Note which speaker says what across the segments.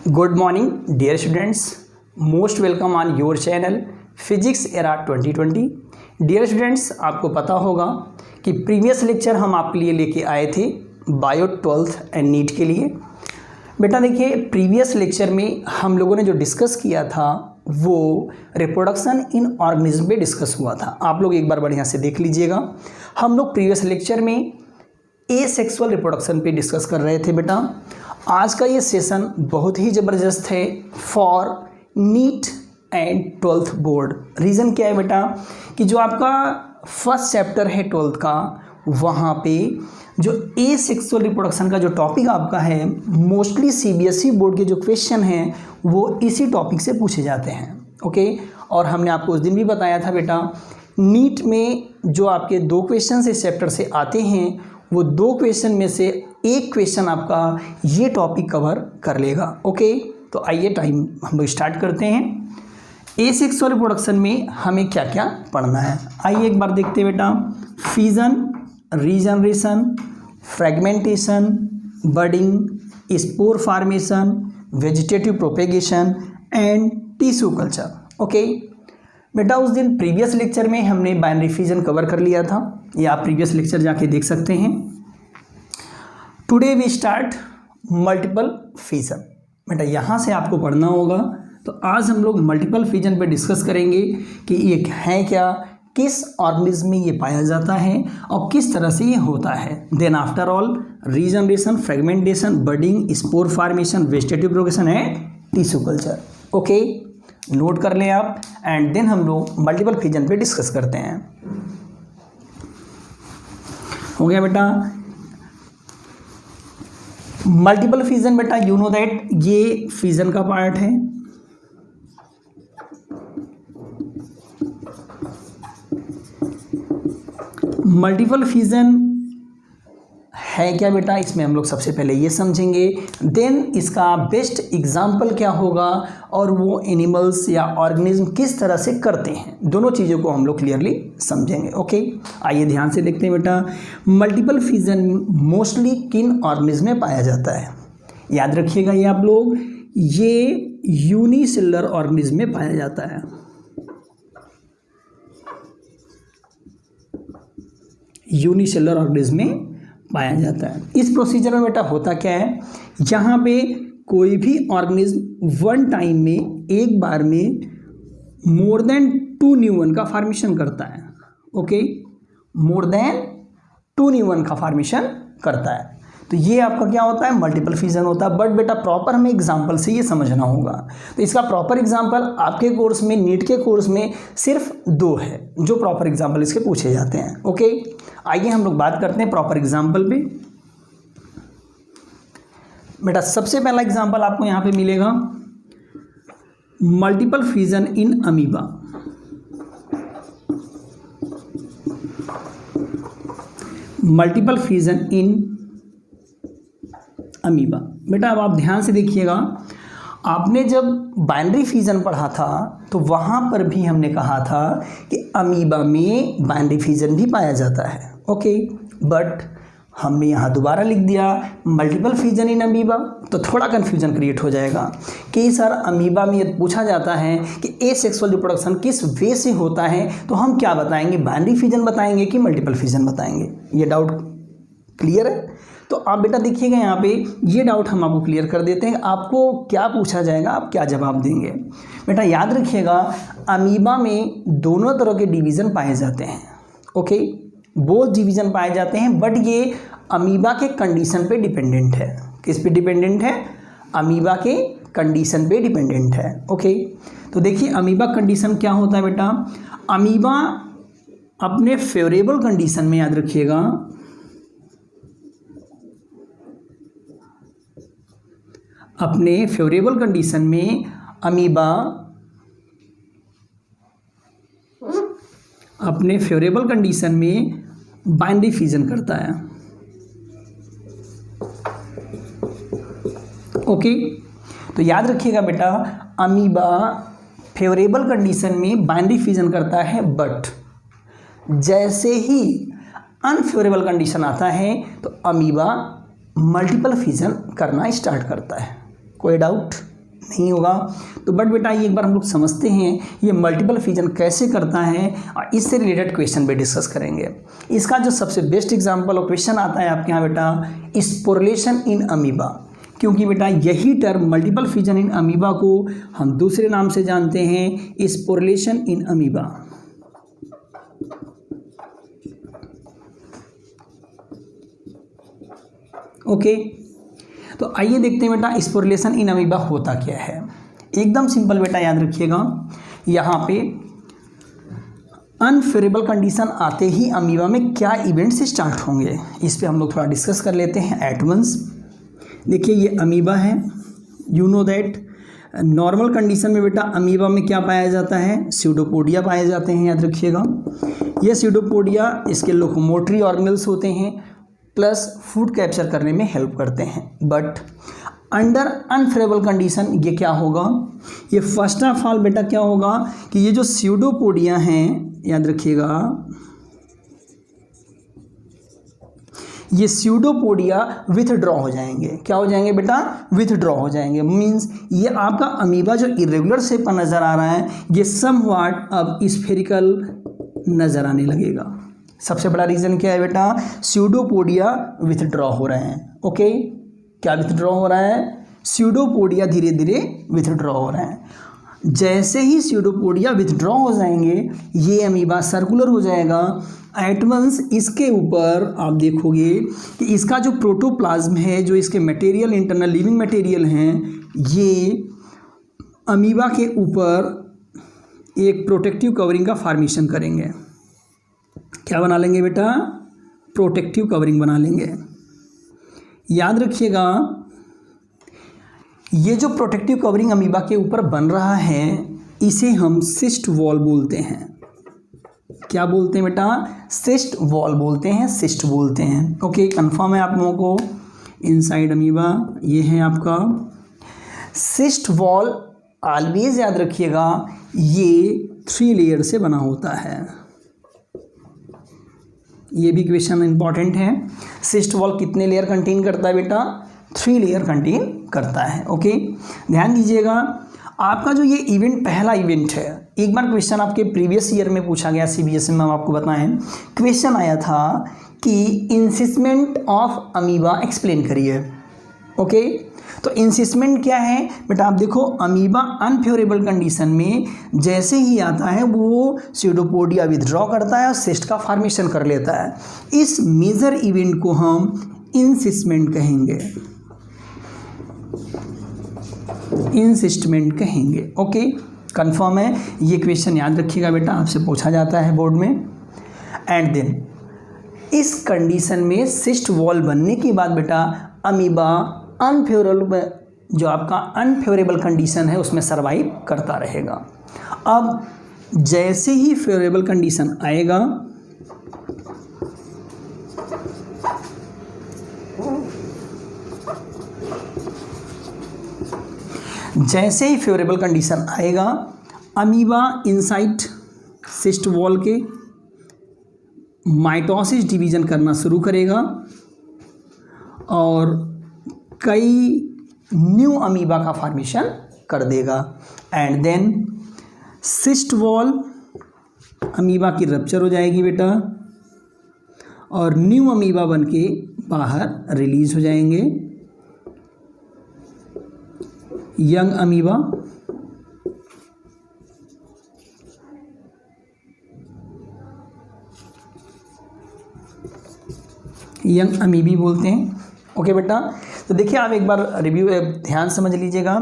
Speaker 1: Good morning, dear students. Most welcome on your channel Physics Era 2020. Dear students, आपको पता होगा कि previous lecture हम आपके लिए लेके आए थे बायो 12th एंड नीट के लिए। बेटा देखिए, प्रीवियस लेक्चर में हम लोगों ने जो डिस्कस किया था वो रिप्रोडक्शन इन ऑर्गेनिज्म पे डिस्कस हुआ था। आप लोग एक बार बढ़िया से देख लीजिएगा। हम लोग प्रीवियस लेक्चर में एसेक्सुअल रिप्रोडक्शन पे डिस्कस कर रहे थे। बेटा आज का ये सेशन बहुत ही ज़बरदस्त है for neat and 12th board. Reason क्या है बेटा कि जो आपका फर्स्ट चैप्टर है 12th का, वहाँ पे जो एसेक्सुअल रिप्रोडक्शन का जो टॉपिक आपका है, मोस्टली सीबीएसई बोर्ड के जो क्वेश्चन हैं वो इसी टॉपिक से पूछे जाते हैं। ओके, और हमने आपको उस दिन भी बताया था बेटा, नीट में जो आपके 2 क्वेश्चन इस चैप्टर से आते हैं वो 2 क्वेश्चन में से एक क्वेश्चन आपका ये टॉपिक कवर कर लेगा। ओके, तो आइए टाइम हम लोग स्टार्ट करते हैं। एसेक्सुअल रिप्रोडक्शन में हमें क्या क्या पढ़ना है, आइए एक बार देखते हैं बेटा। Fission, regeneration, fragmentation, budding, spore formation, vegetative propagation and tissue culture. Okay बेटा, उस दिन प्रीवियस लेक्चर में हमने बाइनरी फिजन कवर कर लिया था, ये आप प्रीवियस लेक्चर जाके देख सकते हैं। Today we start multiple fission. बेटा यहाँ से आपको पढ़ना होगा, तो आज हम लोग मल्टीपल फिजन पे डिस्कस करेंगे कि ये है क्या, किस ऑर्गेनिज्म में ये पाया जाता है और किस तरह से ये होता है। Then after all regeneration, fragmentation, budding, spore formation, vegetative propagation and tissue culture. Okay, note कर लें आप, एंड देन हम लोग मल्टीपल फिजन पे डिस्कस करते हैं। हो गया बेटा मल्टीपल फिजन। बेटा यू नो दैट ये फिजन का पार्ट है। मल्टीपल फिजन है क्या बेटा, इसमें हम लोग सबसे पहले ये समझेंगे, देन इसका बेस्ट एग्जाम्पल क्या होगा और वो एनिमल्स या ऑर्गेनिज्म किस तरह से करते हैं, दोनों चीज़ों को हम लोग क्लियरली समझेंगे। ओके, आइए ध्यान से देखते हैं बेटा। मल्टीपल फिजन मोस्टली किन ऑर्गेनिज्म में पाया जाता है, याद रखिएगा ये आप लोग, ये यूनिसेलुलर ऑर्गेनिज्म में पाया जाता है। यूनिसेलुलर ऑर्गेनिज्म में पाया जाता है। इस प्रोसीजर में बेटा होता क्या है, यहाँ पे कोई भी ऑर्गेनिज्म वन टाइम में, एक बार में मोर देन 2 न्यू वन का फॉर्मेशन करता है। Okay, more than 2 new one का फॉर्मेशन करता है, तो ये आपका क्या होता है, मल्टीपल फिजन होता है। बट बेटा प्रॉपर हमें एग्जाम्पल से ये समझना होगा, तो इसका प्रॉपर एग्जाम्पल आपके कोर्स में, नीट के कोर्स में सिर्फ 2 है जो प्रॉपर एग्जाम्पल इसके पूछे जाते हैं। ओके, आइए हम लोग बात करते हैं प्रॉपर एग्जाम्पल पे। बेटा सबसे पहला एग्जाम्पल आपको यहाँ पे मिलेगा, multiple fission in amoeba. Multiple fission in amoeba. बेटा अब आप ध्यान से देखिएगा, आपने जब बाइनरी फिजन पढ़ा था तो वहाँ पर भी हमने कहा था कि अमीबा में बाइनरी फिजन भी पाया जाता है। ओके, बट हमने यहाँ दोबारा लिख दिया मल्टीपल फिजन इन अमीबा, तो थोड़ा कन्फ्यूजन क्रिएट हो जाएगा कि सर अमीबा में ये पूछा जाता है कि एसेक्सुअल रिप्रोडक्शन किस वे से होता है, तो हम क्या बताएंगे, बाइनरी फिजन बताएंगे कि मल्टीपल फिजन बताएंगे। ये डाउट क्लियर है? तो आप बेटा देखिएगा यहाँ पे, ये डाउट हम आपको क्लियर कर देते हैं, आपको क्या पूछा जाएगा, आप क्या जवाब देंगे। बेटा याद रखिएगा, अमीबा में दोनों तरह के डिवीज़न पाए जाते हैं। ओके, बोथ डिवीज़न पाए जाते हैं, बट ये अमीबा के कंडीशन पे डिपेंडेंट है। किस पे डिपेंडेंट है, अमीबा के कंडीशन पे डिपेंडेंट है। ओके, तो देखिए अमीबा कंडीशन क्या होता है बेटा, अमीबा अपने फेवरेबल कंडीशन में, याद रखिएगा, अपने फेवरेबल कंडीशन में अमीबा अपने फेवरेबल कंडीशन में बाइनरी फिजन करता है। ओके, तो याद रखिएगा बेटा, अमीबा फेवरेबल कंडीशन में बाइनरी फिजन करता है, बट जैसे ही अनफेवरेबल कंडीशन आता है तो अमीबा मल्टीपल फिजन करना स्टार्ट करता है। कोई डाउट? नहीं होगा। तो बट बेटा ये एक बार हम लोग समझते हैं ये मल्टीपल फिजन कैसे करता है और इससे रिलेटेड क्वेश्चन भी डिस्कस करेंगे। इसका जो सबसे बेस्ट एग्जाम्पल और क्वेश्चन आता है आपके यहाँ बेटा स्पोरलेशन इन अमीबा, क्योंकि बेटा यही term multiple fission in amoeba को हम दूसरे नाम से जानते हैं स्पोरलेशन इन अमीबा। ओके, तो आइए देखते हैं बेटा स्पोरलेशन इन अमीबा होता क्या है। एकदम सिंपल बेटा याद रखिएगा, यहाँ पे अनफेवरेबल कंडीशन आते ही अमीबा में क्या इवेंट्स स्टार्ट होंगे, इस पे हम लोग थोड़ा डिस्कस कर लेते हैं एट वंस। देखिए ये अमीबा है, you know that normal condition में बेटा अमीबा में क्या पाया जाता है, स्यूडोपोडिया पाए जाते हैं, याद रखिएगा। ये स्यूडोपोडिया इसके लोकोमोटरी ऑर्गेनल्स होते हैं प्लस फूड कैप्चर करने में हेल्प करते हैं। बट अंडर अनफेवरेबल कंडीशन ये क्या होगा, ये फर्स्ट ऑफ ऑल बेटा क्या होगा कि ये जो स्यूडोपोडिया हैं, याद रखिएगा, ये स्यूडोपोडिया विथड्रॉ हो जाएंगे। क्या हो जाएंगे बेटा, विथड्रॉ हो जाएंगे। मींस ये आपका अमीबा जो इरेगुलर शेप का नज़र आ रहा है ये समव्हाट अब स्फेरिकल नज़र आने लगेगा। सबसे बड़ा रीज़न क्या है बेटा, स्यूडोपोडिया विथड्रॉ हो रहे हैं। ओके, क्या विथड्रॉ हो रहा है, स्यूडोपोडिया धीरे धीरे विथड्रॉ हो रहे हैं। जैसे ही स्यूडोपोडिया विथड्रॉ हो जाएंगे ये अमीबा सर्कुलर हो जाएगा। एट वंस इसके ऊपर आप देखोगे कि इसका जो प्रोटोप्लाज्म है, जो इसके मटेरियल इंटरनल लिविंग मटेरियल हैं, ये अमीबा के ऊपर एक प्रोटेक्टिव कवरिंग का फॉर्मेशन करेंगे। क्या बना लेंगे बेटा, प्रोटेक्टिव कवरिंग बना लेंगे। याद रखिएगा ये जो प्रोटेक्टिव कवरिंग अमीबा के ऊपर बन रहा है इसे हम सिस्ट वॉल बोलते हैं। क्या बोलते हैं बेटा, सिस्ट वॉल बोलते हैं, सिस्ट बोलते हैं। ओके, कंफर्म है आप लोगों को। इनसाइड अमीबा ये है आपका सिस्ट वॉल। ऑलवेज याद रखिएगा ये 3 लेयर से बना होता है। ये भी क्वेश्चन इंपॉर्टेंट है। सिस्ट वॉल कितने लेयर कंटेन करता है बेटा, 3 लेयर कंटेन करता है। ओके, ध्यान दीजिएगा आपका जो ये इवेंट पहला इवेंट है, एक बार क्वेश्चन आपके प्रीवियस ईयर में पूछा गया सीबीएसई में, हम आपको बताएं क्वेश्चन आया था कि इंसिसमेंट ऑफ अमीबा एक्सप्लेन करिए। ओके, तो इंसिसमेंट क्या है बेटा, आप देखो अमीबा अनफेवरेबल कंडीशन में जैसे ही आता है वो स्यूडोपोडिया विथड्रॉ करता है और सिस्ट का फॉर्मेशन कर लेता है। इस मेजर इवेंट को हम इंसिसमेंट कहेंगे, इंसिस्टमेंट कहेंगे। ओके, कंफर्म है। ये क्वेश्चन याद रखिएगा बेटा, आपसे पूछा जाता है बोर्ड में। एंड देन इस कंडीशन में सिस्ट वॉल बनने के बाद बेटा अमीबा अनफेवरेबल, जो आपका अनफेवरेबल कंडीशन है उसमें सरवाइव करता रहेगा। अब जैसे ही फेवरेबल कंडीशन आएगा जैसे ही फेवरेबल कंडीशन आएगा अमीबा इनसाइड सिस्ट वॉल के माइटोसिस डिवीजन करना शुरू करेगा और कई न्यू अमीबा का फॉर्मेशन कर देगा। And then cyst wall amoeba की रप्चर हो जाएगी बेटा और न्यू अमीबा बन के बाहर रिलीज हो जाएंगे। यंग अमीबा यंग अमीबी बोलते हैं। ओके बेटा, तो देखिए आप एक बार रिव्यू ध्यान समझ लीजिएगा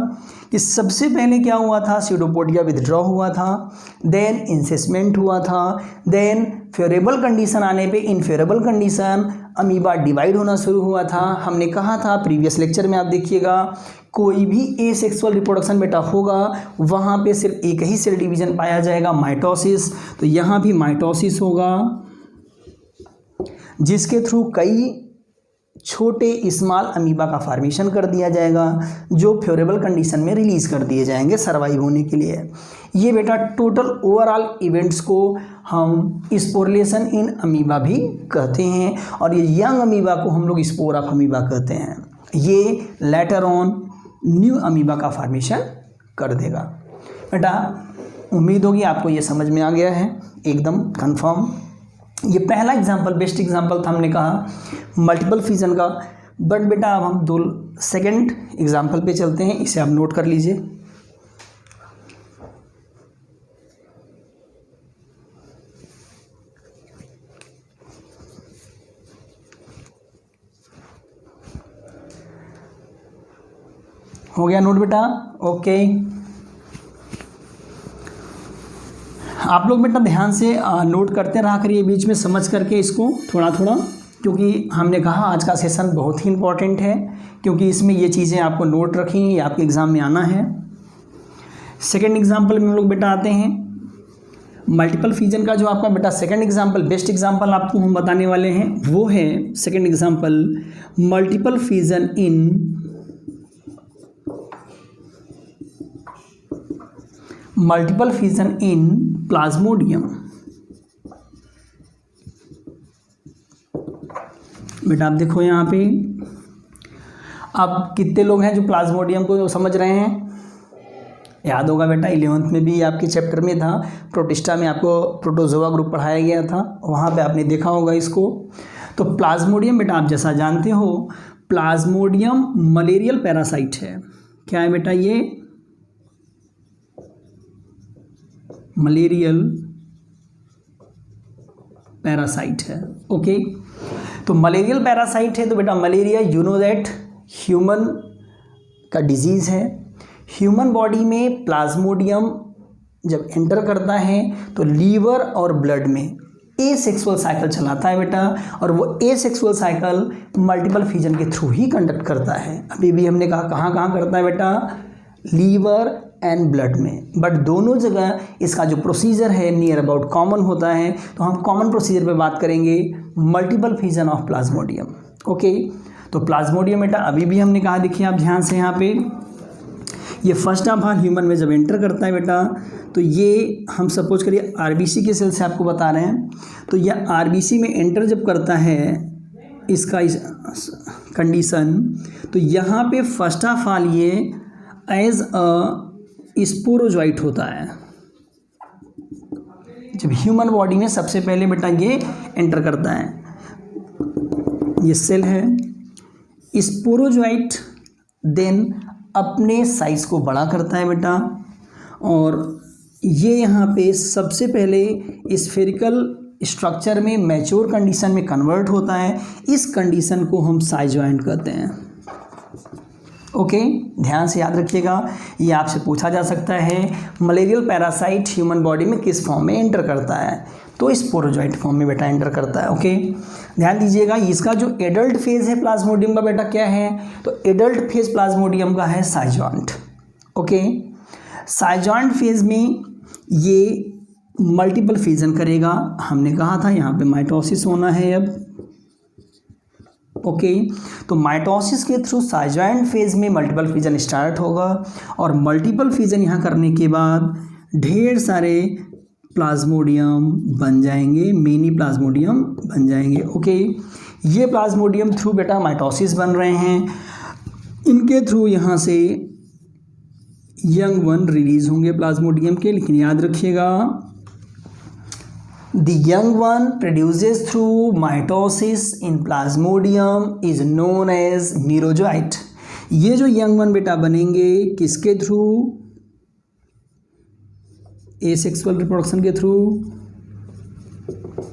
Speaker 1: कि सबसे पहले क्या हुआ था, स्यूडोपोडिया विथड्रॉ हुआ था, देन इंसिसमेंट हुआ था, देन फेवरेबल कंडीशन आने पे इनफेवरेबल कंडीशन अमीबा डिवाइड होना शुरू हुआ था। हमने कहा था प्रीवियस लेक्चर में, आप देखिएगा कोई भी एसेक्सुअल रिप्रोडक्शन बेटा होगा वहाँ पे सिर्फ एक ही सेल डिवीजन पाया जाएगा, माइटोसिस। तो यहाँ भी माइटोसिस होगा जिसके थ्रू कई छोटे स्मॉल अमीबा का फॉर्मेशन कर दिया जाएगा जो फेवरेबल कंडीशन में रिलीज़ कर दिए जाएंगे सर्वाइव होने के लिए। ये बेटा टोटल ओवरऑल इवेंट्स को हम स्पोरलेशन इन अमीबा भी कहते हैं और ये यंग अमीबा को हम लोग स्पोर ऑफ अमीबा कहते हैं। ये लेटर ऑन न्यू अमीबा का फॉर्मेशन कर देगा। बेटा उम्मीद होगी आपको ये समझ में आ गया है एकदम कंफर्म। ये पहला एग्जांपल बेस्ट एग्जांपल था, हमने कहा मल्टीपल फिजन का। बट बेटा अब हम दो सेकंड एग्जांपल पे चलते हैं, इसे आप नोट कर लीजिए। हो गया नोट बेटा? ओके, आप लोग बेटा ध्यान से नोट करते रहा करिए बीच में, समझ करके इसको थोड़ा थोड़ा, क्योंकि हमने कहा आज का सेशन बहुत ही इंपॉर्टेंट है, क्योंकि इसमें ये चीज़ें आपको नोट रखी हैं, आपके एग्ज़ाम में आना है। सेकंड एग्जांपल में हम लोग बेटा आते हैं मल्टीपल फिजन का। जो आपका बेटा सेकंड एग्जांपल बेस्ट एग्जांपल आपको हम बताने वाले हैं वो है सेकंड एग्जांपल मल्टीपल फिजन इन प्लाज्मोडियम। बेटा आप देखो यहाँ पे, अब कितने लोग हैं जो प्लाज्मोडियम को समझ रहे हैं? याद होगा बेटा 11th में भी आपके चैप्टर में था, प्रोटिस्टा में आपको प्रोटोजोआ ग्रुप पढ़ाया गया था, वहाँ पे आपने देखा होगा इसको। तो प्लाज्मोडियम बेटा आप जैसा जानते हो, प्लाज्मोडियम मलेरियल पैरासाइट है। क्या है बेटा? ये मलेरियल पैरासाइट है। ओके, तो मलेरियल पैरासाइट है, तो बेटा malaria you know that human का डिजीज़ है। ह्यूमन बॉडी में प्लाज्मोडियम जब एंटर करता है तो लीवर और ब्लड में एसेक्सुअल साइकिल चलाता है बेटा, और वो एसेक्सुअल साइकिल मल्टीपल फिजन के थ्रू ही कंडक्ट करता है। अभी भी हमने कहा कहाँ कहाँ करता है बेटा? लीवर एंड ब्लड में, बट दोनों जगह इसका जो प्रोसीजर है नियर अबाउट कॉमन होता है। तो हम कॉमन प्रोसीजर पे बात करेंगे, multiple fission of Plasmodium. Okay, तो प्लाज्मोडियम बेटा अभी भी हमने कहा, देखिए आप ध्यान से यहाँ पे, ये फर्स्ट ऑफ ऑल ह्यूमन में जब एंटर करता है बेटा, तो ये हम सपोज करिए आरबीसी के सेल से आपको बता रहे हैं, तो यह आरबीसी में एंटर जब करता है इसका इस कंडीशन, तो यहाँ पे फर्स्ट ऑफ ऑल ये एज अ स्पोरोजोइट होता है। जब ह्यूमन बॉडी में सबसे पहले बेटा ये एंटर करता है, ये सेल है स्पोरोजोइट, देन अपने साइज को बड़ा करता है बेटा, और ये यहाँ पे सबसे पहले स्फेरिकल स्ट्रक्चर में मैच्योर कंडीशन में कन्वर्ट होता है। इस कंडीशन को हम साइजॉइंट कहते हैं। ओके, ध्यान से याद रखिएगा, ये आपसे पूछा जा सकता है मलेरियल पैरासाइट ह्यूमन बॉडी में किस फॉर्म में एंटर करता है, तो स्पोरोजोइट फॉर्म में बेटा एंटर करता है। ओके, ध्यान दीजिएगा, इसका जो एडल्ट फेज है प्लाज्मोडियम का बेटा क्या है? तो एडल्ट फेज प्लाज्मोडियम का है साइजॉइंट। ओके, साइजॉइंट फेज में ये मल्टीपल फिजन करेगा। हमने कहा था यहाँ पे माइटोसिस होना है अब। ओके, तो माइटोसिस के थ्रू साइजॉइंट फेज में मल्टीपल फिजन स्टार्ट होगा, और मल्टीपल फिजन यहाँ करने के बाद ढेर सारे प्लाज्मोडियम बन जाएंगे, मेनी प्लाज्मोडियम बन जाएंगे। ओके, ये प्लाज्मोडियम थ्रू बेटा माइटोसिस बन रहे हैं, इनके थ्रू यहाँ से यंग वन रिलीज होंगे प्लाज्मोडियम के। लेकिन याद रखिएगा, the young one produces through mitosis in plasmodium is known as merozoite। ये जो यंग वन बेटा बनेंगे किसके थ्रू? एसेक्सुअल रिप्रोडक्शन के थ्रू।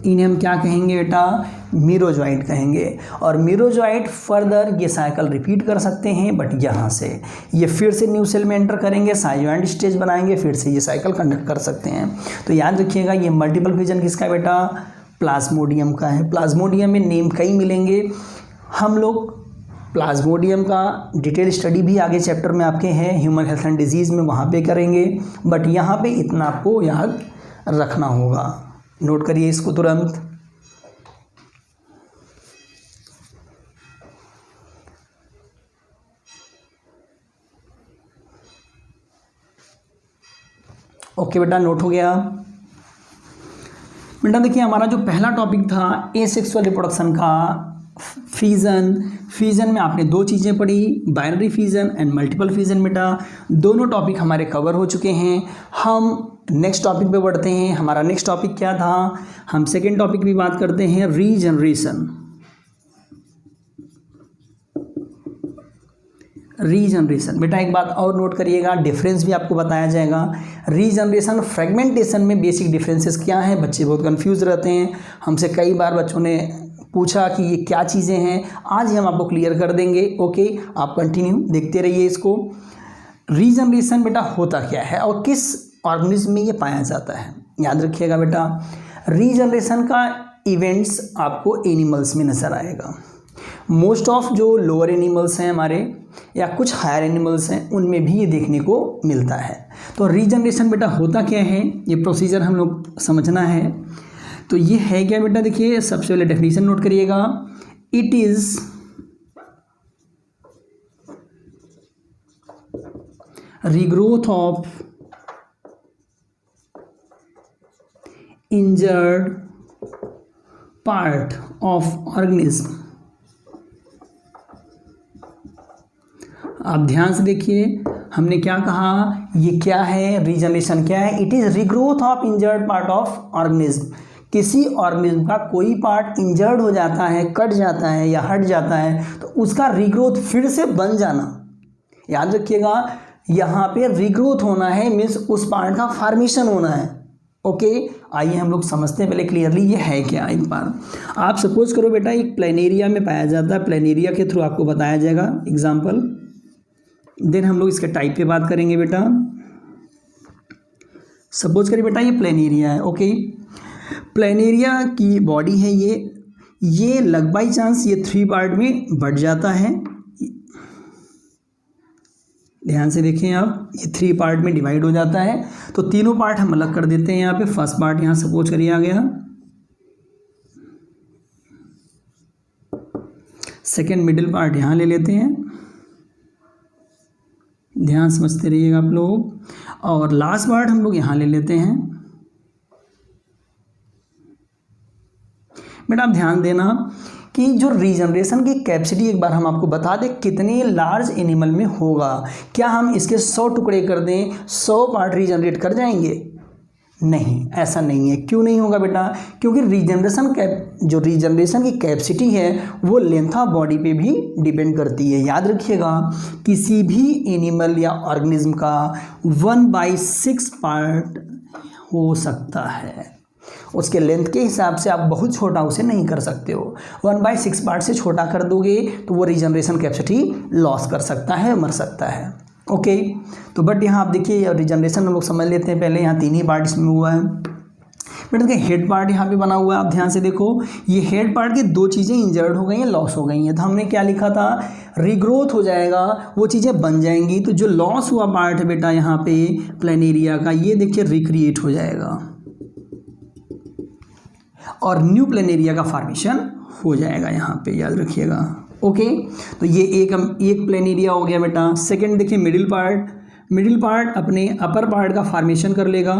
Speaker 1: इन्हें हम क्या कहेंगे बेटा? मीरोजॉइट कहेंगे। और मीरोजॉइट फर्दर ये साइकिल रिपीट कर सकते हैं, बट यहाँ से ये फिर से न्यू सेल में एंटर करेंगे, साइजॉइंट स्टेज बनाएंगे, फिर से ये साइकिल कंडक्ट कर सकते हैं। तो याद रखिएगा, ये मल्टीपल फिजन किसका है बेटा? प्लाज्मोडियम का है। प्लाज्मोडियम में नेम कई मिलेंगे, हम लोग प्लाज्मोडियम का डिटेल स्टडी भी आगे चैप्टर में आपके हैं ह्यूमन हेल्थ एंड डिजीज़ में, वहाँ पे करेंगे, बट यहाँ पे इतना आपको याद रखना होगा। नोट करिए इसको तुरंत। ओके बेटा, नोट हो गया बेटा। देखिए हमारा जो पहला टॉपिक था एसेक्सुअल रिप्रोडक्शन का फिजन में आपने दो चीज़ें पढ़ी, binary fission and multiple fission बेटा, दोनों टॉपिक हमारे कवर हो चुके हैं। हम नेक्स्ट टॉपिक पे बढ़ते हैं। हमारा नेक्स्ट टॉपिक क्या था, हम सेकेंड टॉपिक भी बात करते हैं, रीजनरेशन। रीजनरेशन बेटा एक बात और नोट करिएगा, डिफरेंस भी आपको बताया जाएगा। रीजनरेशन फ्रेगमेंटेशन में बेसिक डिफरेंसेस क्या हैं, बच्चे बहुत कंफ्यूज रहते हैं। हमसे कई बार बच्चों ने पूछा कि ये क्या चीज़ें हैं, आज हम आपको क्लियर कर देंगे। ओके, आप कंटिन्यू देखते रहिए इसको। रीजनरेशन बेटा होता क्या है और किस ऑर्गेनिज्म में ये पाया जाता है, याद रखिएगा बेटा। रीजनरेशन का इवेंट्स आपको एनिमल्स में नज़र आएगा। मोस्ट ऑफ जो लोअर एनिमल्स हैं हमारे या कुछ हायर एनिमल्स हैं उनमें भी ये देखने को मिलता है। तो रीजनरेशन बेटा होता क्या है, ये प्रोसीजर हम लोग समझना है। तो ये है क्या बेटा, देखिए सबसे पहले डेफिनेशन नोट करिएगा। It is regrowth of injured part of organism. आप ध्यान से देखिए, हमने क्या कहा, ये क्या है, रीजनरेशन क्या है, it is regrowth of injured part of organism. किसी ऑर्गेनिज्म का कोई पार्ट इंजर्ड हो जाता है, कट जाता है या हट जाता है तो उसका रीग्रोथ फिर से बन जाना, याद रखिएगा। यहाँ पे रीग्रोथ होना है मीन्स उस पार्ट का फॉर्मेशन होना है। ओके, आइए हम लोग समझते हैं पहले क्लियरली ये है क्या। एक बार आप सपोज करो बेटा एक प्लेनेरिया में पाया जाता है, प्लेनेरिया के थ्रू आपको बताया जाएगा एग्जाम्पल, देन हम लोग इसके टाइप पे बात करेंगे बेटा। सपोज करिए बेटा ये प्लेनेरिया है। ओके, प्लेनेरिया की बॉडी है ये लग बाई चांस ये 3 पार्ट में बढ़ जाता है। ध्यान से देखें आप, ये 3 पार्ट में डिवाइड हो जाता है। तो तीनों पार्ट हम अलग कर देते हैं। यहाँ पे फर्स्ट पार्ट यहाँ सपोज करिए आ गया, सेकेंड मिडिल पार्ट यहाँ ले लेते हैं, ध्यान समझते रहिएगा आप लोग, और लास्ट पार्ट हम लोग यहाँ ले लेते हैं। बेटा आप ध्यान देना कि जो रीजनरेशन की कैपेसिटी एक बार हम आपको बता दें कितने लार्ज एनिमल में होगा। क्या हम इसके 100 टुकड़े कर दें 100 पार्ट रीजनरेट कर जाएंगे? नहीं, ऐसा नहीं है। क्यों नहीं होगा बेटा? क्योंकि जो रीजनरेशन की कैपेसिटी है वो लेंथ ऑफ बॉडी पे भी डिपेंड करती है। याद रखिएगा, किसी भी एनिमल या ऑर्गेनिज्म का 1/6 पार्ट हो सकता है। उसके लेंथ के हिसाब से आप बहुत छोटा उसे नहीं कर सकते हो। 1/6 पार्ट से छोटा कर दोगे तो वो रीजनरेशन कैपेसिटी लॉस कर सकता है, मर सकता है। ओके, तो बट यहाँ आप देखिए रीजनरेशन हम लोग समझ लेते हैं पहले। यहाँ 3 ही पार्ट इसमें हुआ है। बट देखिए हेड पार्ट यहाँ पे बना हुआ है, आप ध्यान से देखो, ये हेड पार्ट की 2 चीज़ें इंजर्ड हो गई हैं, लॉस हो गई हैं। तो हमने क्या लिखा था, रीग्रोथ हो जाएगा, वो चीज़ें बन जाएंगी। तो जो लॉस हुआ पार्ट है बेटा यहाँ पे प्लेनेरिया का, ये देखिए रिक्रिएट हो जाएगा और न्यू प्लेनेरिया का फॉर्मेशन हो जाएगा यहाँ पे, याद रखिएगा। ओके, तो ये एक प्लेनेरिया हो गया बेटा। सेकंड देखिए मिडिल पार्ट अपने अपर पार्ट का फॉर्मेशन कर लेगा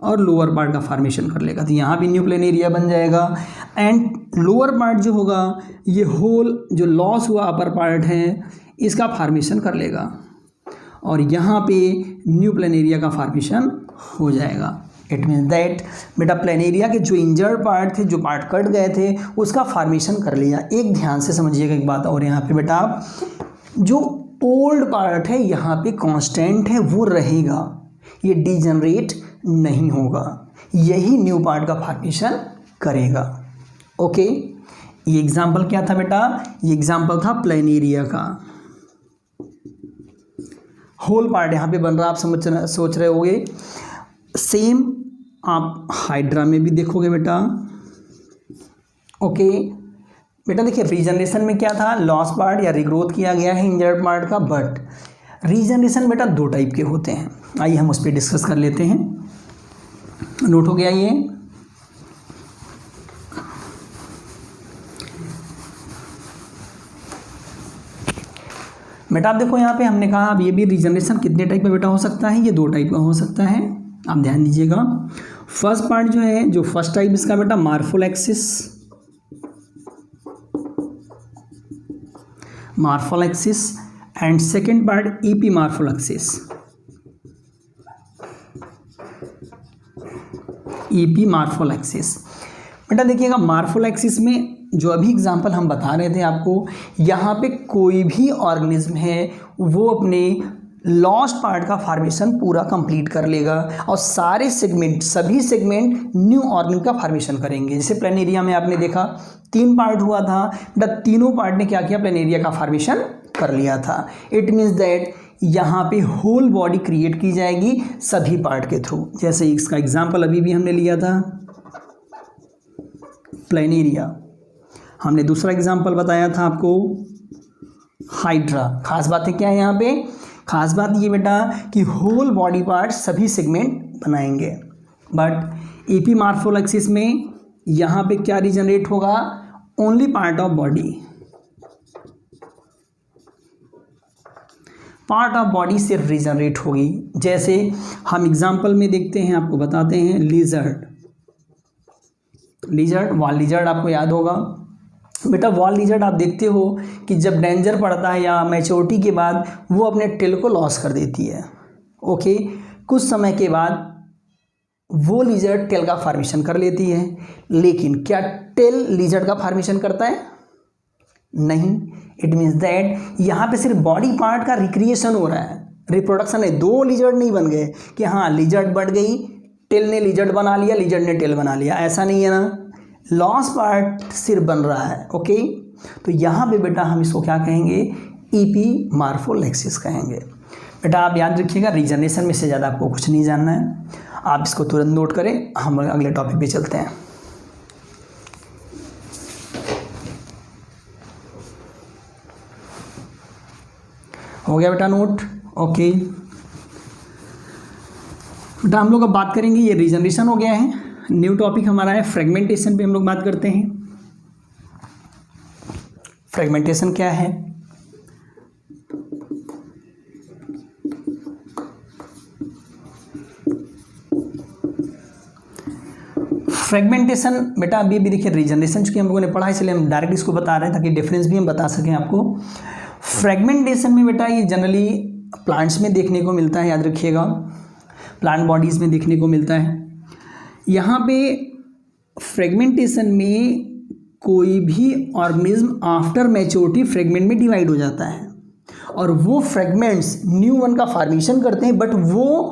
Speaker 1: और लोअर पार्ट का फॉर्मेशन कर लेगा। तो यहाँ भी न्यू प्लेनेरिया बन जाएगा। एंड लोअर पार्ट जो होगा ये होल जो लॉस हुआ अपर पार्ट है इसका फॉर्मेशन कर लेगा और यहाँ पे न्यू प्लेनेरिया का फॉर्मेशन हो जाएगा। इट मीन्स दैट बेटा प्लेनेरिया के जो इंजर्ड पार्ट थे, जो पार्ट कट गए थे, उसका फॉर्मेशन कर लिया। एक ध्यान से समझिएगा एक बात और, यहाँ पे बेटा जो ओल्ड पार्ट है यहाँ पे कांस्टेंट है, वो रहेगा, ये डिजनरेट नहीं होगा, यही न्यू पार्ट का फॉर्मेशन करेगा। ओके, ये एग्जाम्पल क्या था बेटा? ये एग्जाम्पल था प्लेनेरिया का। होल पार्ट यहाँ पे बन रहा, आप सोच रहे होंगे। सेम आप हाइड्रा में भी देखोगे बेटा। ओके बेटा, देखिए रीजनरेशन में क्या था, लॉस पार्ट या रिग्रोथ किया गया है इंजर्ड पार्ट का। बट रीजनरेशन बेटा 2 टाइप के होते हैं, आइए हम उस पर डिस्कस कर लेते हैं। नोट हो गया ये? बेटा आप देखो यहाँ पे हमने कहा अब ये भी रीजनरेशन कितने टाइप का बेटा हो सकता है, ये 2 टाइप का हो सकता है। आप ध्यान दीजिएगा। फर्स्ट पार्ट जो है, जो फर्स्ट टाइप इसका बेटा मार्फोलैक्सिस, मार्फोलैक्सिस एंड सेकेंड पार्ट एपीमार्फोलैक्सिस। एपीमार्फोलैक्सिस बेटा देखिएगा, मार्फोलैक्सिस में जो अभी एग्जांपल हम बता रहे थे आपको, यहाँ पे कोई भी ऑर्गेनिज्म है वो अपने लॉस्ट पार्ट का फॉर्मेशन पूरा कंप्लीट कर लेगा और सारे सेगमेंट, सभी सेगमेंट न्यू ऑर्गेन का फॉर्मेशन करेंगे। जैसे प्लेनेरिया में आपने देखा 3 पार्ट हुआ था, बट तीनों पार्ट ने क्या किया, प्लेनेरिया का फॉर्मेशन कर लिया था। इट मीन्स दैट यहाँ पे होल बॉडी क्रिएट की जाएगी सभी पार्ट के थ्रू। जैसे इसका एग्जाम्पल अभी भी हमने लिया था प्लेनेरिया, हमने दूसरा एग्जाम्पल बताया था आपको हाइड्रा। खास बातें क्या है यहाँ पे, खास बात ये बेटा कि होल बॉडी पार्ट सभी सेगमेंट बनाएंगे, बट एपीमार्फोलैक्सिस में यहाँ पे क्या रीजनरेट होगा, only part of body, part of body सिर्फ रीजनरेट होगी। जैसे हम एग्जाम्पल में देखते हैं, आपको बताते हैं लिजर्ड, वॉल लिजर्ड आपको याद होगा बेटा। वॉल लिजर्ड आप देखते हो कि जब डेंजर पड़ता है या मैच्योरिटी के बाद वो अपने टेल को लॉस कर देती है। ओके, कुछ समय के बाद वो लिजर्ड टेल का फॉर्मेशन कर लेती है, लेकिन क्या टेल लिजर्ड का फॉर्मेशन करता है? नहीं। इट मीन्स दैट यहाँ पे सिर्फ बॉडी पार्ट का रिक्रिएशन हो रहा है, रिप्रोडक्शन है। 2 लिजर्ड नहीं बन गए कि हाँ लिजर्ड बढ़ गई, टेल ने लिजर्ड बना लिया, लिजर्ड ने टेल बना लिया, ऐसा नहीं है ना। लॉस पार्ट सिर्फ बन रहा है। ओके, तो यहाँ पे बेटा हम इसको क्या कहेंगे, एपीमार्फोलैक्सिस कहेंगे। बेटा आप याद रखिएगा, रीजनरेशन में से ज़्यादा आपको कुछ नहीं जानना है, आप इसको तुरंत नोट करें। हम अगले टॉपिक पे चलते हैं। हो गया बेटा नोट? ओके बेटा, हम लोग अब बात करेंगे, ये रीजनरेशन हो गया है। न्यू टॉपिक हमारा है फ्रेगमेंटेशन पे हम लोग बात करते हैं। फ्रेगमेंटेशन क्या है? फ्रेगमेंटेशन बेटा अभी देखिए, रीजनरेशन चूंकि हम लोगों ने पढ़ा इसलिए हम डायरेक्ट इसको बता रहे हैं ताकि डिफरेंस भी हम बता सकें आपको। फ्रेगमेंटेशन में बेटा ये जनरली प्लांट्स में देखने को मिलता है, याद रखिएगा, प्लांट बॉडीज़ में देखने को मिलता है। यहाँ पे फ्रेगमेंटेशन में कोई भी ऑर्गेनिज्म आफ्टर मैच्योरिटी फ्रेगमेंट में डिवाइड हो जाता है और वो फ्रेगमेंट्स न्यू वन का फॉर्मेशन करते हैं, बट वो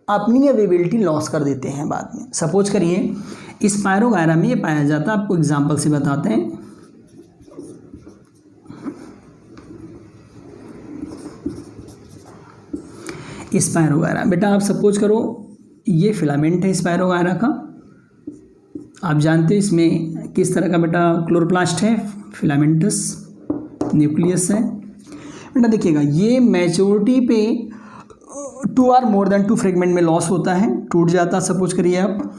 Speaker 1: अपनी अवेलेबिलिटी लॉस कर देते हैं बाद में। सपोज करिए स्पायरोगायरा में ये पाया जाता है, आपको एग्जांपल से बताते हैं। स्पायरोगायरा बेटा आप सपोज करो ये फिलामेंट है स्पायरोगायरा का, आप जानते हैं इसमें किस तरह का बेटा क्लोरोप्लास्ट है, फिलामेंटस न्यूक्लियस है। बेटा देखिएगा ये मैच्योरिटी पे 2 और मोर देन 2 फ्रेगमेंट में लॉस होता है, टूट जाता। सपोज करिए आप,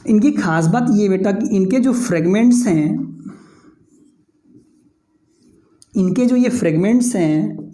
Speaker 1: इनकी खास बात ये बेटा कि इनके जो फ्रेगमेंट्स हैं, इनके जो ये फ्रेगमेंट्स हैं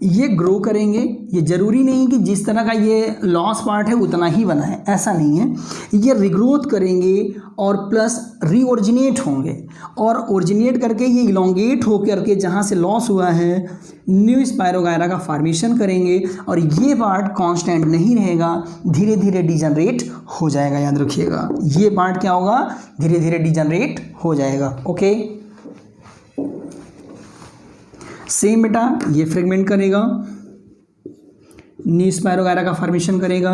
Speaker 1: ये ग्रो करेंगे। ये ज़रूरी नहीं कि जिस तरह का ये लॉस पार्ट है उतना ही बना है, ऐसा नहीं है। ये रिग्रोथ करेंगे और प्लस रीओरिजिनेट होंगे और ओरिजिनेट करके ये इलोंगेट होकर के जहाँ से लॉस हुआ है न्यू स्पायरोगायरा का फॉर्मेशन करेंगे और ये पार्ट कांस्टेंट नहीं रहेगा, धीरे धीरे डिजनरेट हो जाएगा। याद रखिएगा ये पार्ट क्या होगा, धीरे धीरे डिजनरेट हो जाएगा। ओके, सेम बेटा ये फ्रेगमेंट करेगा, न्यू स्पायरोगायरा का फॉर्मेशन करेगा,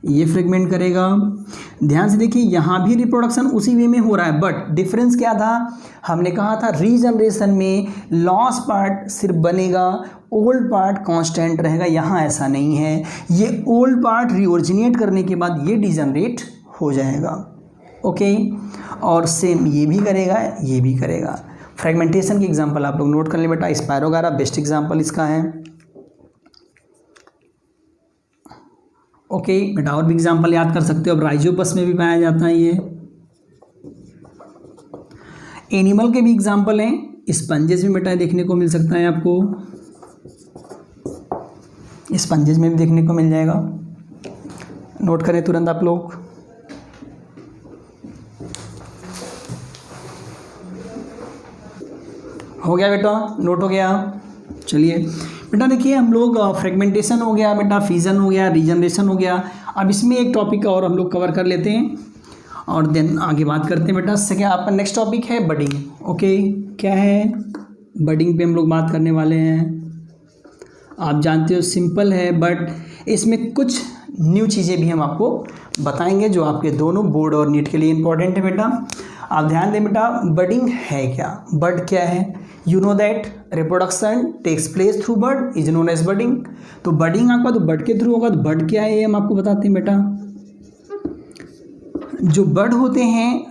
Speaker 1: ये फ्रेगमेंट करेगा। ध्यान से देखिए यहाँ भी रिप्रोडक्शन उसी वे में हो रहा है, बट डिफरेंस क्या था, हमने कहा था रीजनरेशन में लॉस पार्ट सिर्फ बनेगा, ओल्ड पार्ट कांस्टेंट रहेगा। यहाँ ऐसा नहीं है, ये ओल्ड पार्ट रीओरिजिनेट करने के बाद ये डिजनरेट हो जाएगा। ओके, और सेम ये भी करेगा, ये भी करेगा। फ्रेगमेंटेशन की एग्जांपल आप लोग नोट कर लें बेटा, स्पायरोगायरा बेस्ट एग्जांपल इसका है। ओके बेटा, और भी एग्जांपल याद कर सकते हो। अब राइजोपस में भी पाया जाता है ये। एनिमल के भी एग्जांपल हैं, स्पंजेस में बेटा देखने को मिल सकता है आपको, स्पंजेस में भी देखने को मिल जाएगा। नोट करें तुरंत आप लोग। हो गया बेटा, नोट हो गया। चलिए बेटा देखिए, हम लोग फ्रेगमेंटेशन हो गया बेटा, फिजन हो गया, रीजनरेशन हो गया। अब इसमें एक टॉपिक और हम लोग कवर कर लेते हैं और देन आगे बात करते हैं बेटा। सेकेंड आपका नेक्स्ट टॉपिक है बडिंग। ओके, क्या है बडिंग पे हम लोग बात करने वाले हैं। आप जानते हो सिंपल है, बट इसमें कुछ न्यू चीज़ें भी हम आपको बताएंगे जो आपके दोनों बोर्ड और नीट के लिए इंपॉर्टेंट है बेटा। आप ध्यान दें बेटा, बडिंग है क्या, बड क्या है। You know that reproduction takes place through bud is known as budding. तो बडिंग आपका तो बड के थ्रू होगा, तो बड क्या है ये हम आपको बताते हैं बेटा। जो बड होते हैं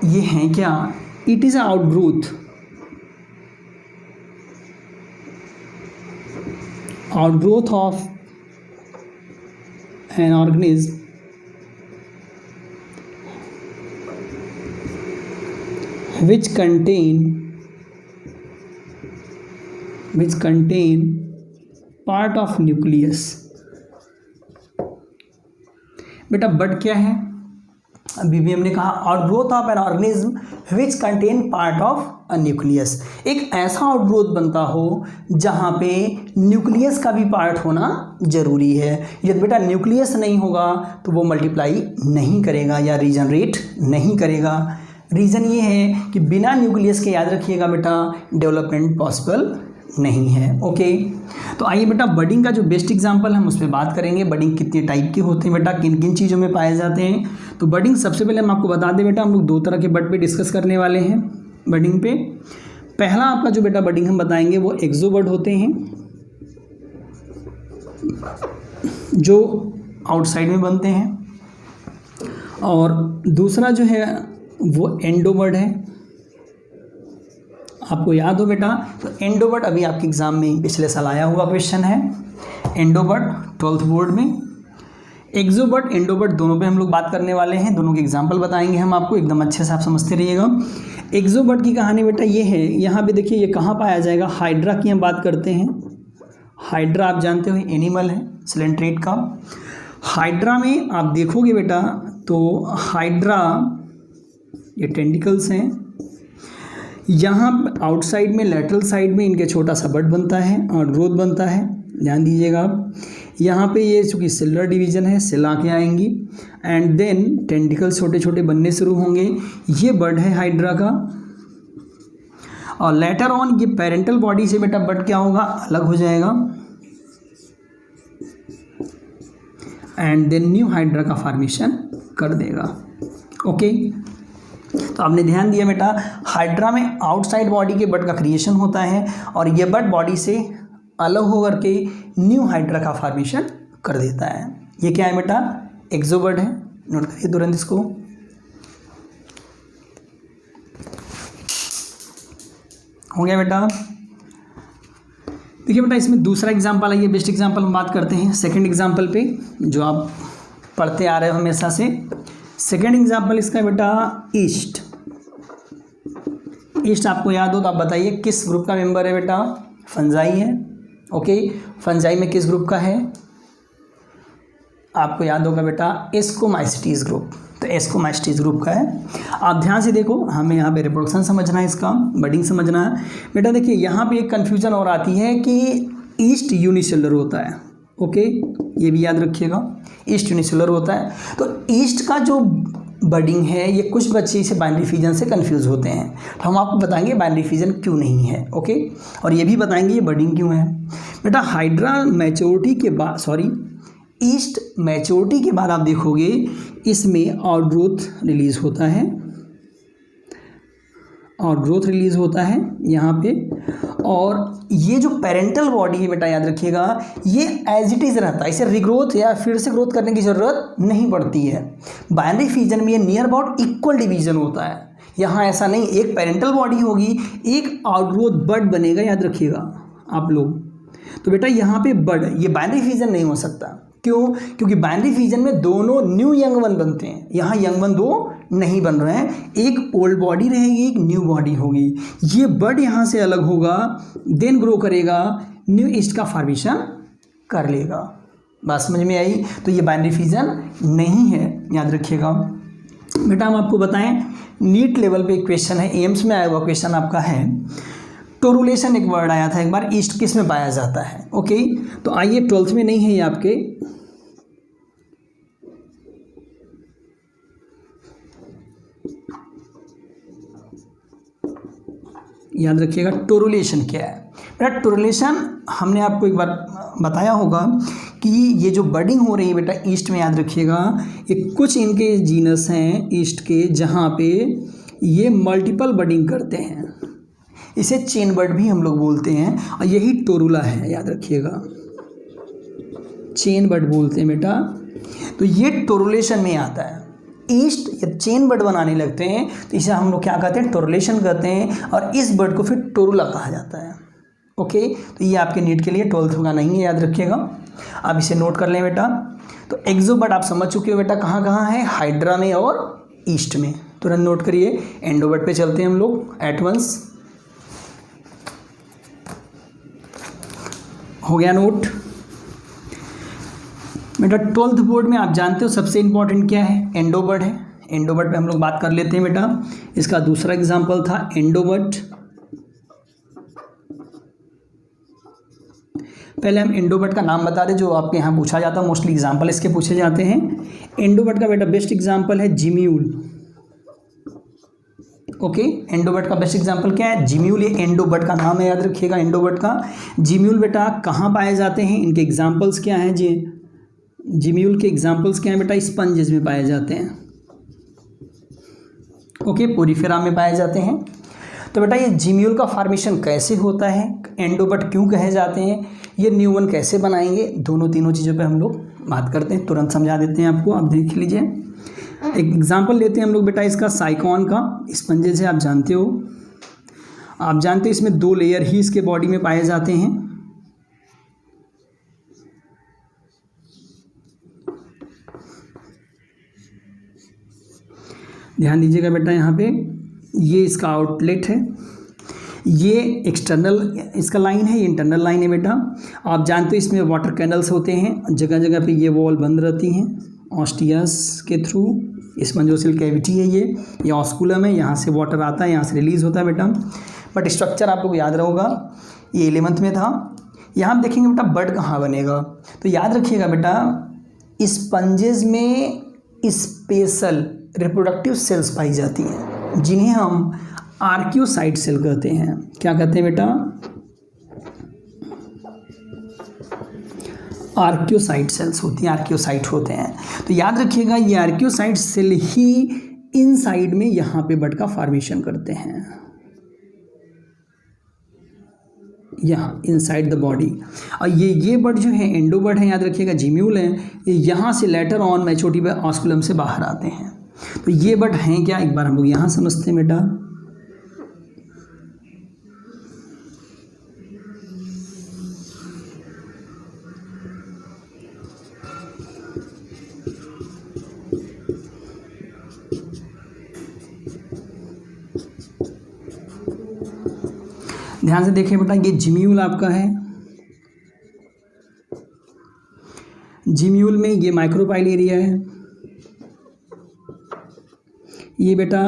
Speaker 1: ये हैं क्या, it is outgrowth of an organism which contain part of nucleus। बेटा बड क्या है, अभी भी हमने कहा outgrowth of an organism which contain part of a nucleus. एक ऐसा आउटग्रोथ बनता हो जहाँ पे न्यूक्लियस का भी पार्ट होना जरूरी है। यदि बेटा न्यूक्लियस नहीं होगा तो वो मल्टीप्लाई नहीं करेगा या रीजनरेट नहीं करेगा। रीज़न ये है कि बिना न्यूक्लियस के, याद रखिएगा बेटा, डेवलपमेंट पॉसिबल नहीं है। ओके, तो आइए बेटा बडिंग का जो बेस्ट एग्जांपल हम उस पर बात करेंगे। बडिंग कितने टाइप के होते हैं बेटा, किन किन चीज़ों में पाए जाते हैं। तो बडिंग सबसे पहले हम आपको बता दें बेटा, हम लोग दो तरह के बड पे डिस्कस करने वाले हैं बडिंग पे। पहला आपका जो बेटा बडिंग हम बताएंगे वो एक्सोबड होते हैं, जो आउटसाइड में बनते हैं, और दूसरा जो है वो एंडोबड है। आपको याद हो बेटा, तो एंडोबड अभी आपके एग्जाम में पिछले साल आया हुआ क्वेश्चन है, एंडोबड 12th बोर्ड में। एक्सोबड एंडोबड दोनों पे हम लोग बात करने वाले हैं, दोनों के एग्जाम्पल बताएंगे हम आपको, एकदम अच्छे से आप समझते रहिएगा। एक्सोबड की कहानी बेटा ये है, यहाँ पे देखिए ये कहाँ पाया जाएगा, हाइड्रा की हम बात करते हैं। हाइड्रा आप जानते हो एनिमल है सिलेंट्रेट का। हाइड्रा में आप देखोगे बेटा तो हाइड्रा ये टेंटिकल्स हैं, यहाँ आउटसाइड में लेटरल साइड में इनके छोटा सा बड बनता है और ग्रोथ बनता है, ध्यान दीजिएगा आप। यहाँ पे ये चूँकि सेलुलर डिवीजन है, सेल आके आएंगी एंड देन टेंटिकल्स छोटे छोटे बनने शुरू होंगे। ये बड है हाइड्रा का, और लेटर ऑन ये पेरेंटल बॉडी से बेटा बड क्या होगा, अलग हो जाएगा एंड देन न्यू हाइड्रा का फॉर्मेशन कर देगा। ओके, तो आपने ध्यान दिया बेटा, हाइड्रा में आउटसाइड बॉडी के बड का क्रिएशन होता है और ये बड बॉडी से अलग होकर के न्यू हाइड्रा का फॉर्मेशन कर देता है। ये क्या है बेटा, एक्सोबड है, नोट करिए तुरंत इसको। हो गया बेटा। देखिए बेटा इसमें दूसरा एग्जांपल है, ये बेस्ट एग्जांपल हम बात करते हैं सेकंड एग्जांपल पे, जो आप पढ़ते आ रहे हो हमेशा से। सेकेंड एग्जाम्पल इसका बेटा ईस्ट। ईस्ट आपको याद हो तो आप बताइए किस ग्रुप का मेंबर है बेटा, फंजाई है। ओके, फंजाई में किस ग्रुप का है, आपको याद होगा बेटा एस्कोमाइसिटीज ग्रुप, तो एस्कोमाइसिटीज ग्रुप का है। आप ध्यान से देखो, हमें यहाँ पे रिप्रोडक्शन समझना है, इसका बडिंग समझना है बेटा। देखिए यहाँ पे एक कन्फ्यूजन और आती है कि ईस्ट यूनिसेलुलर होता है। ओके, ये भी याद रखिएगा, ईस्ट यूनिसेलुलर होता है। तो ईस्ट का जो बडिंग है ये कुछ बच्चे इसे बाइनरी फिजन से कंफ्यूज होते हैं, तो हम आपको बताएंगे बाइनरी फिजन क्यों नहीं है। ओके, और ये भी बताएंगे ये बडिंग क्यों है बेटा। हाइड्रा मैच्योरिटी के बाद, ईस्ट मैच्योरिटी के बाद आप देखोगे इसमें आउटग्रोथ रिलीज होता है, और ग्रोथ रिलीज होता है यहाँ पे। और ये जो पेरेंटल बॉडी है बेटा याद रखिएगा, ये एज इट इज़ रहता है, इसे रिग्रोथ या फिर से ग्रोथ करने की ज़रूरत नहीं पड़ती है। बाइनरी फिजन में ये नियर अबाउट इक्वल डिवीजन होता है, यहाँ ऐसा नहीं, एक पेरेंटल बॉडी होगी, एक आउटग्रोथ बड बनेगा, याद रखिएगा आप लोग। तो बेटा यहाँ पे बड, ये बाइनरी फिजन नहीं हो सकता, क्यों, क्योंकि बाइनरी फिजन में दोनों न्यू यंग वन बनते हैं, यहाँ यंग वन दो नहीं बन रहे हैं, एक ओल्ड बॉडी रहेगी, एक न्यू बॉडी होगी। ये बड यहाँ से अलग होगा, देन ग्रो करेगा, न्यू ईस्ट का फॉर्मेशन कर लेगा। बात समझ में आई। तो ये बाइनरी फिजन नहीं है, याद रखिएगा बेटा। हम आपको बताएं नीट लेवल पे क्वेश्चन है, एम्स में आया हुआ क्वेश्चन आपका है, टोरुलेशन एक वर्ड आया था एक बार, ईस्ट किस में पाया जाता है। ओके, तो आइए 12th में नहीं है ये आपके, याद रखिएगा टोरुलेशन क्या है बेटा। टोरुलेशन हमने आपको एक बार बताया होगा कि ये जो बर्डिंग हो रही है बेटा ईस्ट में, याद रखिएगा ये कुछ इनके जीनस हैं ईस्ट के जहाँ पे ये मल्टीपल बर्डिंग करते हैं, इसे चेन बर्ड भी हम लोग बोलते हैं, और यही टोरुला है, याद रखिएगा चेन बर्ड बोलते हैं बेटा। तो ये टोरुलेशन में आता है, ईस्ट या चेन बर्ड बनाने लगते हैं तो इसे हम लोग क्या कहते हैं, टोरुलेशन कहते हैं, और इस बर्ड को फिर टोरुला कहा जाता है। ओके, तो ये आपके नीट के लिए 12th का नहीं है, याद रखिएगा। अब इसे नोट कर लें बेटा। तो एक्सो बर्ड आप समझ चुके हो बेटा कहाँ कहाँ है, हाइड्रा में और ईस्ट में, तुरंत नोट करिए। एंडो बर्ड पे चलते हैं हम लोग एट वंस, हो गया नोट बेटा। 12th बोर्ड में आप जानते हो सबसे इंपॉर्टेंट क्या है, एंडोबर्ड है। एंडोबर्ड पे हम लोग बात कर लेते हैं बेटा। इसका दूसरा एग्जांपल था एंडोबर्ड। पहले हम एंडोबर्ड का नाम बता दें जो आपके यहाँ पूछा जाता है, मोस्टली एग्जांपल इसके पूछे जाते हैं। एंडोबर्ड का बेटा बेस्ट एग्जांपल है जिम्यूल। ओके, एंडोबर्ड का बेस्ट एग्जांपल क्या है, जिम्यूल। ये एंडोबर्ड का नाम है, याद रखिएगा एंडोबर्ड का। जिम्यूल बेटा कहाँ पाए जाते हैं, इनके एग्जाम्पल्स क्या हैं जी, जिम्यूल के एग्जाम्पल्स क्या हैं बेटा, स्पंजेस में पाए जाते हैं। ओके, पोरिफेरा में पाए जाते हैं। तो बेटा ये जिम्यूल का फॉर्मेशन कैसे होता है, एंडोबर्ड क्यों कहे जाते हैं, ये न्यू वन कैसे बनाएंगे, तीनों चीज़ों पे हम लोग बात करते हैं, तुरंत समझा देते हैं आपको। आप देख लीजिए, एक एग्जाम्पल लेते हैं हम लोग बेटा इसका, साइकॉन का। स्पंजेस है, आप जानते हो इसमें 2 लेयर ही इसके बॉडी में पाए जाते हैं। ध्यान दीजिएगा बेटा, यहाँ पे ये इसका आउटलेट है, ये एक्सटर्नल इसका लाइन है, ये इंटरनल लाइन है बेटा। आप जानते हो इसमें वाटर कैनल्स होते हैं, जगह जगह पे ये वॉल बंद रहती हैं ऑस्टियस के थ्रू। स्पंजोसिल कैविटी है ये ऑस्कुलम है, यहाँ से वाटर आता है, यहाँ से रिलीज होता है बेटा। बट स्ट्रक्चर आप लोग याद रहोगा, ये 11th में था। यहाँ आप देखेंगे बेटा बर्ड कहाँ बनेगा, तो याद रखिएगा बेटा स्पंजेस में स्पेशल रिप्रोडक्टिव सेल्स पाई जाती हैं जिन्हें हम आर्कियोसाइट सेल कहते हैं। क्या कहते हैं बेटा, आर्कियोसाइट सेल्स होती हैं, आर्कियोसाइट होते हैं। तो याद रखिएगा ये आर्कियोसाइट सेल ही इनसाइड में यहाँ पे बर्ड का फॉर्मेशन करते हैं, यहाँ इनसाइड द बॉडी। और ये बर्ड जो है एंडोबर्ड है, याद रखिएगा जिम्यूल है, ये यहाँ से लेटर ऑन मैच्योरिटी पे ऑस्कुलम से बाहर आते हैं। तो ये बर्ड हैं क्या, एक बार हम लोग यहाँ समझते हैं बेटा। ध्यान से देखिए बेटा, ये जिम्यूल आपका है, जिम्यूल में ये माइक्रोपाइल एरिया है, ये बेटा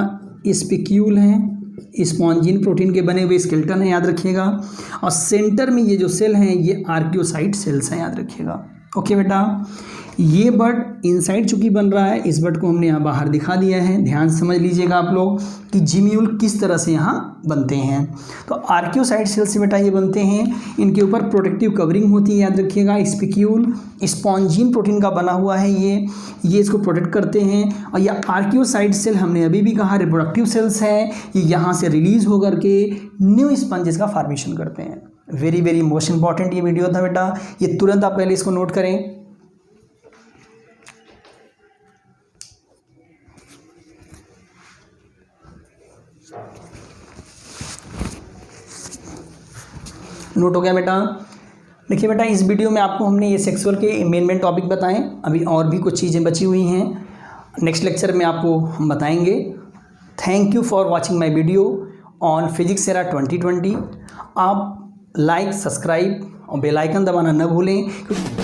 Speaker 1: स्पिक्यूल हैं, स्पॉन्जिन प्रोटीन के बने हुए स्केलेटन है, याद रखिएगा। और सेंटर में ये जो सेल हैं ये आर्कियोसाइट सेल्स हैं, याद रखिएगा। ओके बेटा, ये बर्ड इनसाइड चूंकि बन रहा है, इस बर्ड को हमने यहाँ बाहर दिखा दिया है। ध्यान से समझ लीजिएगा आप लोग कि जिम्यूल किस तरह से यहाँ बनते हैं। तो आर्कियोसाइट सेल से बेटा ये बनते हैं, इनके ऊपर प्रोटेक्टिव कवरिंग होती है, याद रखिएगा। स्पिक्यूल स्पॉन्जिन प्रोटीन का बना हुआ है, ये इसको प्रोटेक्ट करते हैं। और ये आर्कियोसाइट सेल हमने अभी भी कहा रिप्रोडक्टिव सेल्स हैं, ये यहाँ से रिलीज होकर के न्यू स्पंजेस का फॉर्मेशन करते हैं। वेरी वेरी मोस्ट इंपॉर्टेंट ये वीडियो था बेटा, ये तुरंत आप पहले इसको नोट करें। नोट हो गया बेटा। देखिए बेटा, इस वीडियो में आपको हमने ये सेक्सुअल के मेन टॉपिक बताएं, अभी और भी कुछ चीज़ें बची हुई हैं, नेक्स्ट लेक्चर में आपको हम बताएंगे। Thank you for watching my video on physics era 2020। आप लाइक, सब्सक्राइब और बेल आइकन दबाना न भूलें, क्योंकि